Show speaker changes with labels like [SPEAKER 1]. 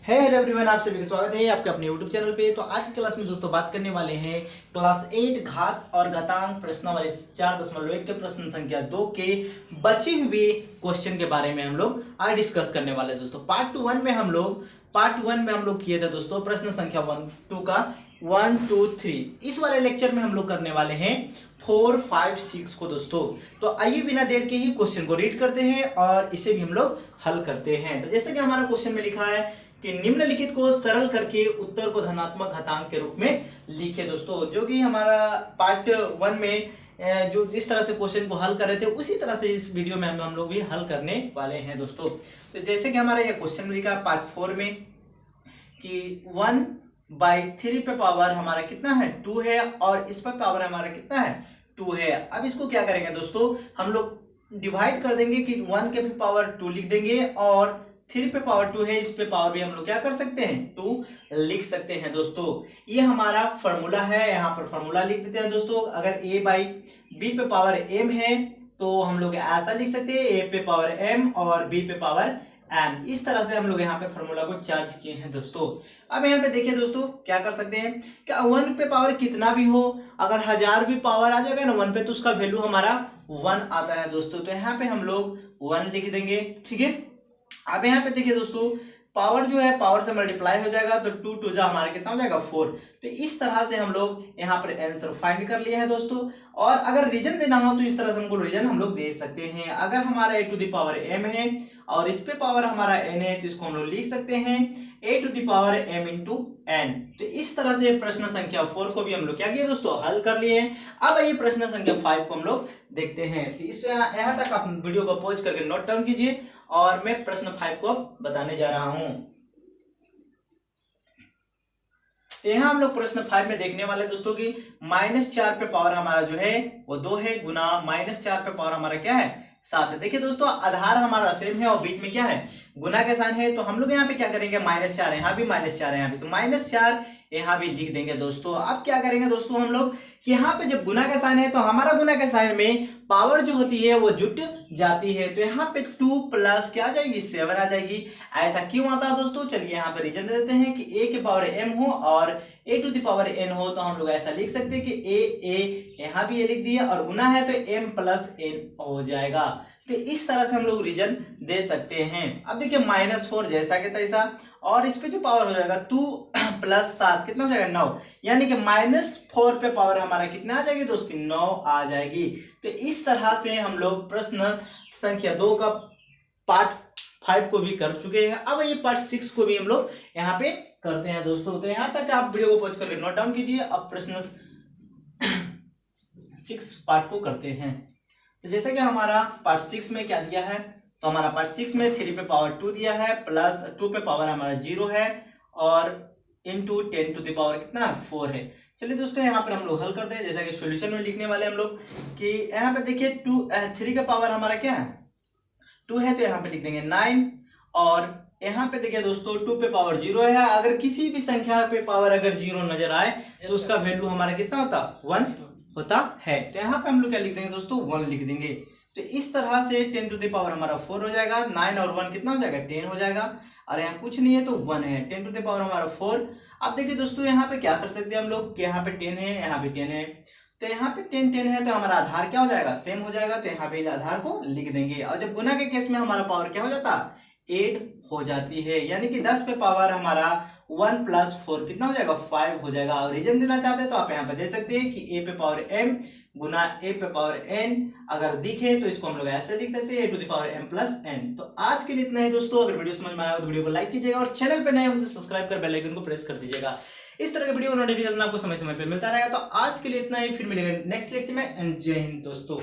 [SPEAKER 1] Hello everyone, आप सभी का स्वागत है आपके अपने YouTube चैनल पे। तो आज की क्लास में दोस्तों बात करने वाले हैं क्लास 8 घात और घातांक प्रश्नावली 4.1 के प्रश्न संख्या 2 के बचे हुए क्वेश्चन के बारे में हम लोग आज डिस्कस करने वाले हैं दोस्तों। पार्ट वन में हम लोग किए थे दोस्तों प्रश्न संख्या 1 2 का 1 2 3। इस वाले लेक्चर में हम लोग करने वाले हैं 4 5 6 को दोस्तों। तो आइए बिना देर के ही क्वेश्चन को रीड करते हैं और इसे भी हम लोग हल करते हैं। तो जैसे कि हमारा क्वेश्चन में लिखा है कि निम्नलिखित को सरल करके उत्तर को धनात्मक घातांक के रूप में लिखे दोस्तों। जो कि हमारा पार्ट 1 में जो जिस तरह से क्वेश्चन को हल कर रहे थे उसी तरह से इस वीडियो में हम लोग भी हल करने वाले हैं दोस्तों। तो जैसे कि हमारा ये क्वेश्चन में लिखा पार्ट 4 में कि 1/3 पे पावर हमारा कितना है 2 है और इस पर पावर हमारा कितना है 2 है। अब इसको क्या करेंगे दोस्तों, हम लोग डिवाइड कर देंगे कि 1 के भी पावर 2 लिख देंगे और 3 पे पावर 2 है, इस पे पावर भी हम लोग क्या कर सकते हैं 2 लिख सकते हैं दोस्तों। ये हमारा फॉर्मूला है, यहाँ पर फॉर्मूला लिख देते हैं दोस्तों। अगर a/b पे पावर m है तो हम लोग ऐसा लिख सकते हैं a पे पावर m और b पे पावर m। इस तरह से हम लोग यहाँ पे फॉर्मूला को चार्ज किए हैं दोस्तों। अब यहाँ पे देखिए दोस्तों क्या कर सकते हैं, क्या 1 पे पावर कितना भी हो, अगर 1000 भी पावर आ जाएगा ना 1 पे तो उसका वैल्यू हमारा 1 आता है दोस्तों। तो यहाँ पे हम लोग 1 लिख देंगे, ठीक है। अब यहाँ पे देखिए दोस्तों पावर जो है पावर से मल्टीप्लाई हो जाएगा तो 2 2 जा हमारा कितना हो जाएगा 4। तो इस तरह से हम लोग यहाँ पर आंसर फाइंड कर लिया है दोस्तों। और अगर रीजन देना हो तो इस तरह से हमको रीजन हम लोग दे सकते हैं। अगर हमारा a to the power m है और इस पे पावर हमारा n है तो इसको हम लोग लिख सकते हैं a to the power m into n। तो इस तरह से प्रश्न संख्या 4 को भी हम लोग क्या किए दोस्तों हल कर लिए हैं। अब आइए प्रश्न संख्या 5 को हम लोग देखते हैं। तो इस यहाँ तक आप वीडियो को पॉज करके नोट डाउन कीजिए और मैं प्रश्न 5 को बताने जा रहा हूं। तो यहाँ हम लोग प्रश्न 5 में देखने वाले दोस्तों की -4 पे पावर हमारा जो है वो 2 है गुना -4 पे पावर हमारा क्या है 7 है। देखिए दोस्तों आधार हमारा सेम है और बीच में क्या है गुना का साइन है। तो हम लोग यहाँ पे क्या करेंगे -4 यहाँ भी -4 यहाँ भी तो -4 यहाँ भी लिख देंगे दोस्तों। अब क्या करेंगे दोस्तों हम लोग कि यहाँ पे जब गुना का साइन है तो हमारा गुना का साइन में पावर जो होती है वो जुट जाती है। तो यहाँ पे 2 प्लस क्या आ जाएगी 7 आ जाएगी। ऐसा क्यों आता है दोस्तों, चलिए यहाँ पे रीजन दे देते हैं कि a के पावर m हो और a to the power n हो। तो हम लोग ऐसा लिख सकते हैं कि a यहाँ भी a लिख दिया और गुना है तो m प्लस n हो जाएगा। तो इस तरह से हम लोग रीजन दे सकते हैं। अब देखिए -4 जैसा के तैसा और इस पे जो पावर हो जाएगा 2 प्लस 7 कितना हो जाएगा 9, यानी कि -4 पे पावर हमारा कितना आ जाएगी दोस्तों 9 आ जाएगी। तो इस तरह से हम लोग प्रश्न संख्या 2 का पार्ट 5 को भी कर चुके हैं। अब ये पार्ट 6 को भी हम लोग यहाँ पे करते हैं दोस्तों। तो यहाँ तक आप वीडियो को पॉज करके नोट डाउन कीजिए। अब प्रश्न 6 पार्ट को करते हैं। तो जैसे कि हमारा पार्ट 6 में क्या दिया है, तो हमारा पार्ट 6 में 3 पे पावर 2 दिया है प्लस 2 पे पावर हमारा 0 है और इंटू 10 टू द पावर कितना 4 है। चलिए दोस्तों यहाँ पर हम लोग हल करते हैं। जैसा कि सॉल्यूशन में लिखने वाले हम लोग कि यहाँ पे देखिए 3 का पावर हमारा क्या है 2 है तो यहाँ पे लिख देंगे 9 और यहाँ पे देखिए दोस्तों 2 पे पावर 0 है। अगर किसी भी संख्या पे पावर अगर 0 नजर आए तो उसका वैल्यू हमारा कितना होता 1 होता है। तो यहाँ पे हम लोग क्या लिख देंगे दोस्तों 1 लिख देंगे। तो इस तरह से 10 टू द पावर हमारा 4 हो जाएगा, 9 और 1 कितना हो जाएगा 10 हो जाएगा और यहाँ कुछ नहीं है तो 1 है, 10 टू द पावर हमारा 4। अब देखिए दोस्तों यहाँ पे क्या कर सकते हैं हम लोग कि यहाँ पे 10 है यहाँ पे 10 है तो यहाँ पे 10 10 है तो हमारा आधार क्या हो जाएगा सेम हो जाएगा। तो यहाँ पे आधार को लिख देंगे और जब गुना के केस में हमारा पावर क्या हो जाता 8 हो जाती है, यानी कि 10 पे पावर हमारा 1 प्लस 4 कितना हो जाएगा 5 हो जाएगा। और रीजन देना चाहते हैं तो आप यहाँ पे दे सकते हैं कि a पे पावर m गुना a पे पावर n अगर दिखे तो इसको हम लोग ऐसे लिख सकते हैं a to the power m plus n। तो आज के लिए इतना ही दोस्तों। अगर वीडियो समझ में आया हो तो वीडियो को लाइक कीजिएगा और चैनल पे नए हो तो सब्सक्राइब कर बेल आइकन को प्रेस कर दीजिएगा। इस तरह के वीडियो नोटिफिकेशन आपको समय समय पे मिलता रहेगा। तो आज के लिए इतना ही, फिर मिलेगा नेक्स्ट लेक्चर में। जय हिंद दोस्तों।